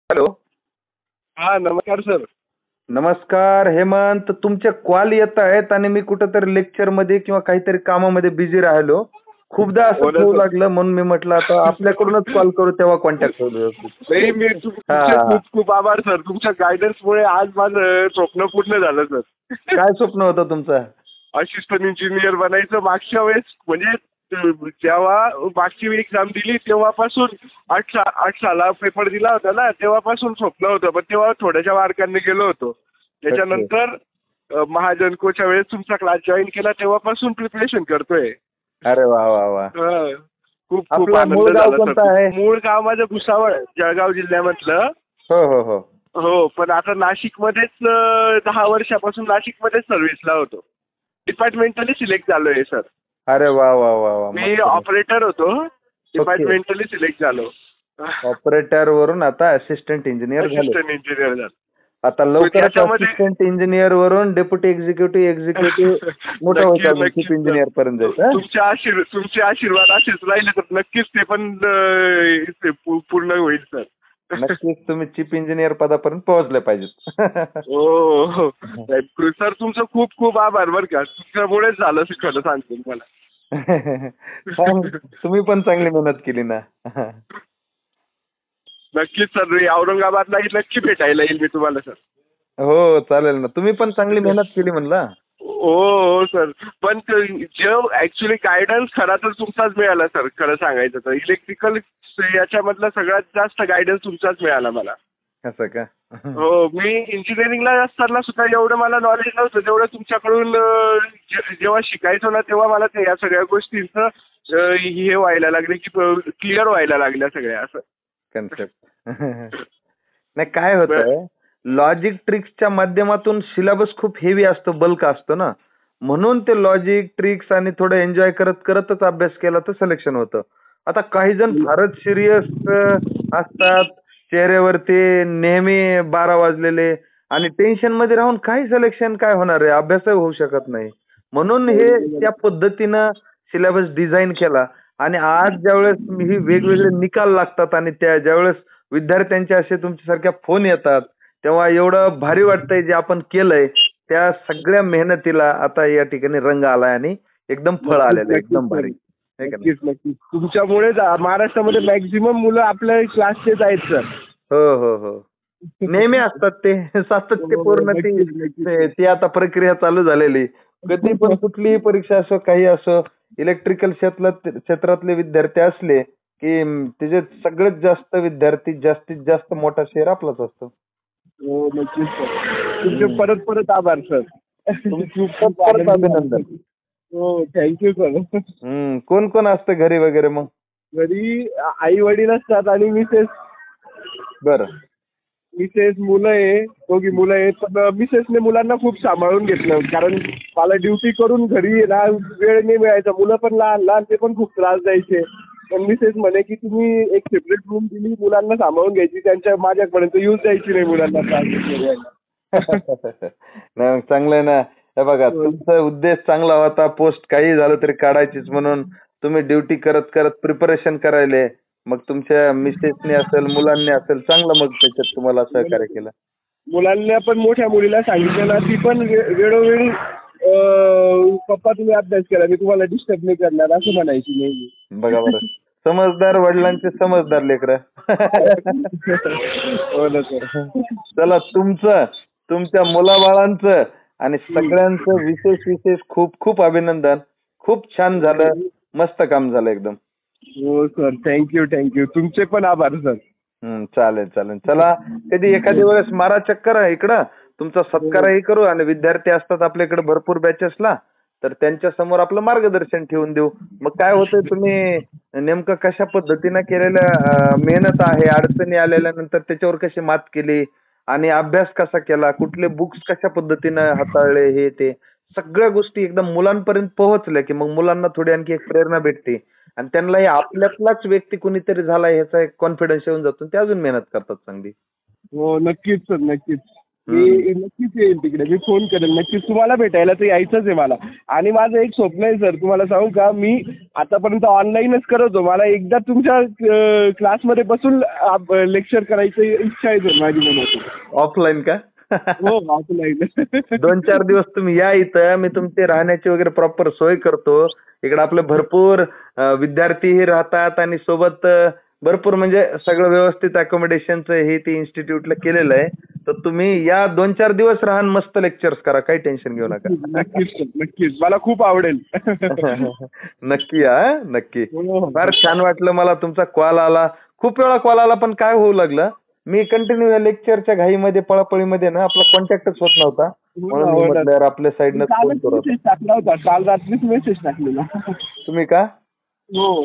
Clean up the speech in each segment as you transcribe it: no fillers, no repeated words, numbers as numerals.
Hello. हा नमस्कार sir. नमस्कार हेमंत. तुमचे कॉल येत आहेत आणि मी कुठंतरी लेक्चर मध्ये किंवा काहीतरी कामामध्ये बिझी राहिलो. खूपदा असं हो ना होऊ सर. लागलं म्हणून मी म्हटलं आता आपल्याकडूनच कॉल करू तेव्हा कॉन्टॅक्ट होईल व्यवस्थित. नाही मी तुमचे हा. खूप खूप आभार सर. तुमच्या गायडन्समुळे आज माझं स्वप्न पूर्ण झालं सर. काय स्वप्न होतं तुमचं? असिस्टंट इंजिनियर बनायचं मागच्या वेळेस म्हणजे जेव्हा मागची एक्झाम दिली तेव्हापासून 8 साला पेपर दिला होता ना तेव्हापासून स्वप्न होतं पण तेव्हा थोड्याशा मार्कांनी गेलो होतो. त्याच्यानंतर महाजनकोच्या वेळेस तुमचा क्लास जॉईन केला तेव्हापासून प्रिपरेशन करतोय. अरे वा वा वा. हा. खूप खूप आपलं आनंद मूळ गाव झाला कोणतं सर. आहे? मूळ गाव माझं भुसावळ जळगाव जिल्ह्यामधलं. हो हो हो. हो पण आता नाशिकमध्येच 10 वर्षापासून नाशिकमध्येच सर्व्हिसला होतो. डिपार्टमेंटली सिलेक्ट झालोय सर. अरे वा वा वा वा. मी ऑपरेटर होतो. डिपार्टमेंटली सिलेक्ट झालो. ऑपरेटर वरून आता असिस्टंट इंजिनियर झाले. असिस्टंट इंजिनियर झालो. आता लवकरच त्याच्यामध्ये- असिस्टंट इंजिनियर वरून डेप्युटी एक्झिक्युटिव्ह मोठं होतं चीफ इंजिनियर पर्यंत जायचं. तुमचे आशीर्वाद असेच राहिले तर नक्कीच ते पण पूर्ण होईल सर. नक्कीच तुम्ही चीफ इंजिनियर पदापर्यंत पोहोचले पाहिजेत. हो सर. तुमचं खूप खूप आभार बरं का. तुमच्यामुळेच झालं खरं सांगतो मला. तुम्ही पण चांगली मेहनत केली ना. नक्कीच सर. औरंगाबादला नक्की भेटायला येईल मी तुम्हाला सर. हो चालेल ना. तुम्ही पण चांगली मेहनत केली म्हणला. हो सर. पण जे ऍक्च्युली गायडन्स खरा तर तुमचाच मिळाला सर. खरं सांगायचं तर इलेक्ट्रिकल याच्यामधला सगळ्यात जास्त गायडन्स तुमचाच मिळाला मला. असं का? हो. मी इंजिनिअरिंगला असताना सुद्धा एवढं मला नॉलेज नव्हतं तेवढं तुमच्याकडून जेव्हा शिकायचो ना तेव्हा मला या सगळ्या गोष्टींचं हे व्हायला लागले की क्लिअर व्हायला लागल्या सगळ्या असं. कन्सेप्ट. नाही काय होतं लॉजिक ट्रिक्सच्या माध्यमातून सिलेबस खूप हेवी असतो, बल्क असतो ना, म्हणून ते लॉजिक ट्रिक्स आणि थोडं एन्जॉय करत करतच अभ्यास केला तर सिलेक्शन होतं. आता काही जण फारच सिरियस असतात, चेहऱ्यावरती नेहमी 12 वाजलेले आणि टेन्शन मध्ये राहून काही सिलेक्शन काय होणार आहे, अभ्यासही होऊ शकत नाही. म्हणून हे त्या पद्धतीनं सिलेबस डिझाईन केला आणि आज ज्यावेळेस ही वेगवेगळे निकाल लागतात आणि त्या ज्यावेळेस विद्यार्थ्यांचे असे तुमच्यासारख्या फोन येतात तेव्हा एवढं भारी वाटतंय जे आपण केलंय त्या सगळ्या मेहनतीला आता या ठिकाणी रंग आलाय आणि एकदम फळ आलेलं आहे, एकदम भारी. नक्कीच नक्कीच. तुमच्यामुळे महाराष्ट्रामध्ये मॅक्झिमम मुलं आपल्या क्लासचेच आहेत सर. हो हो हो. नेहमी असतात ते सातत्य पूर्ण ती आता प्रक्रिया चालू झालेली. कधी पण कुठलीही परीक्षा असो काही असो इलेक्ट्रिकल क्षेत्रातले विद्यार्थी असले की त्याचे सगळ्यात जास्त विद्यार्थी जास्तीत जास्त मोठा शेअर आपलाच असतो. हो नक्कीच सर. तुमचे परत परत आभार सर. खूप अभिनंदन. हो थँक्यू सर. कोण कोण असतं घरी वगैरे मग? घरी आई वडील असतात आणि मिसेस. बरं. मिसेस मुलं आहे, दोघी मुलं आहेत. पण मिसेसने मुलांना खूप सांभाळून घेतलं कारण मला ड्युटी करून घरी ना वेळ नाही मिळायचा. मुलं पण लहान लहान ते पण खूप त्रास द्यायचे. पण मिसेस म्हणे की तुम्ही एक सेपरेट रूम दिली मुलांना सांभाळून घ्यायची, त्यांच्या माझ्यापर्यंत यूज द्यायची नाही मुलांना त्रास नाही मग चांगलंय ना. हे बघा तुमचा उद्देश चांगला होता, पोस्ट काही झालं तरी काढायचीच म्हणून तुम्ही ड्युटी करत करत प्रिपरेशन करायले. मग तुमच्या मिसेसने असेल मुलांनी असेल चांगलं मग त्याच्यात तुम्हाला सहकार्य केलं. मुलांना पण मोठ्या मुलीला सांगितलं ना ती पण वेळोवेळी पप्पा तुम्ही अभ्यास करा मी तुम्हाला डिस्टर्ब नाही करणार असं म्हणायची नेहमी. बघा बरं समजदार वडिलांचे समजदार लेकरं. हो ना सर. चला तुमच्या मुलाबाळांचं आणि सगळ्यांचं विशेष खूप खूप अभिनंदन. खूप छान झालं, मस्त काम झालं एकदम. हो सर. थँक्यू. तुमचे पण आभार सर. चालेल. चला कधी एखादी वेळेस मारा चक्कर इकडं, तुमचा सत्कारही करू आणि विद्यार्थी असतात आपल्याकडे भरपूर बॅचेसला तर त्यांच्या समोर आपलं मार्गदर्शन ठेवून देऊ. मग काय होतंय तुम्ही नेमकं कशा पद्धतीनं केलेल्या मेहनत आहे, अडचणी आलेल्या नंतर त्याच्यावर कशी मात केली आणि अभ्यास कसा केला, कुठले बुक्स कशा पद्धतीनं हाताळले, हे ते सगळ्या गोष्टी एकदम मुलांपर्यंत पोहोचल्या की मग मुलांना थोडी आणखी एक प्रेरणा भेटते आणि त्यांनाही आपल्यातलाच व्यक्ती कुणीतरी झाला ह्याचा एक कॉन्फिडन्स येऊन जातो ते अजून मेहनत करतात चांगली. हो नक्कीच सर नक्कीच. मी नक्कीच येईल तिकडे, मी फोन करेन नक्कीच. तुम्हाला भेटायला तर यायचंच आहे मला. आणि माझं एक स्वप्न आहे सर, तुम्हाला सांगू का, मी आतापर्यंत ऑनलाईनच करत होतो. मला एकदा तुमच्या क्लासमध्ये बसून लेक्चर करायची इच्छा आहे सर माझी मनात. ऑफलाईन का? हो ऑफलाईन. 2-4 दिवस तुम्ही या इथं, मी तुमची राहण्याची वगैरे प्रॉपर सोय करतो. इकडे आपले भरपूर विद्यार्थीही राहतात आणि सोबत भरपूर म्हणजे सगळं व्यवस्थित अकोमोडेशनचं हे ते इन्स्टिट्यूटला केलेलं आहे. तर तुम्ही या 2-4 दिवस राहा आणि मस्त लेक्चर्स करा, काही टेन्शन घेऊ नका. नक्कीच सर, नक्कीच. मला खूप आवडेल. नक्की या, नक्की. हो, हो. फार छान वाटलं मला तुमचा कॉल आला. खूप वेळा कॉल आला, पण काय होऊ लागलं, मी कंटिन्यू या लेक्चरच्या घाईमध्ये पळापळीमध्ये ना आपला कॉन्टॅक्टच होत नव्हता. म्हणून मी म्हटलं यार आपल्या साईडनं फोन कालच करू. मेसेज टाकला होता, काल रात्रीच मेसेज टाकलेला. तुम्ही का? हो.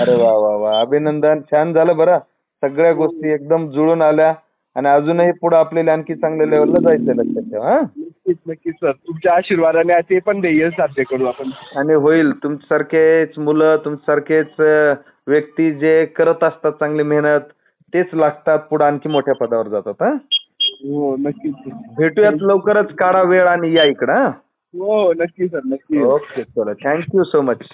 अरे वा वा वा, अभिनंदन. छान झालं बरं. सगळ्या गोष्टी एकदम जुळून आल्या आणि अजूनही पुढे आपल्याला आणखी चांगल्या लेवलला जायचं, लक्षात ठेवा. हा, नक्कीच नक्कीच सर, तुमच्या आशीर्वादाने ते पण ध्येय साध्य करू आपण. आणि होईल. तुमच्यासारखेच मुलं, तुमच्यासारखेच व्यक्ती जे करत असतात चांगली मेहनत, तेच लागतात पुढे आणखी मोठ्या पदावर जातात. हा, हो नक्कीच. भेटूयात लवकरच. काढा वेळ आणि या इकडं. हा, हो नक्की सर, नक्की. ओके, चला. Thank you so much.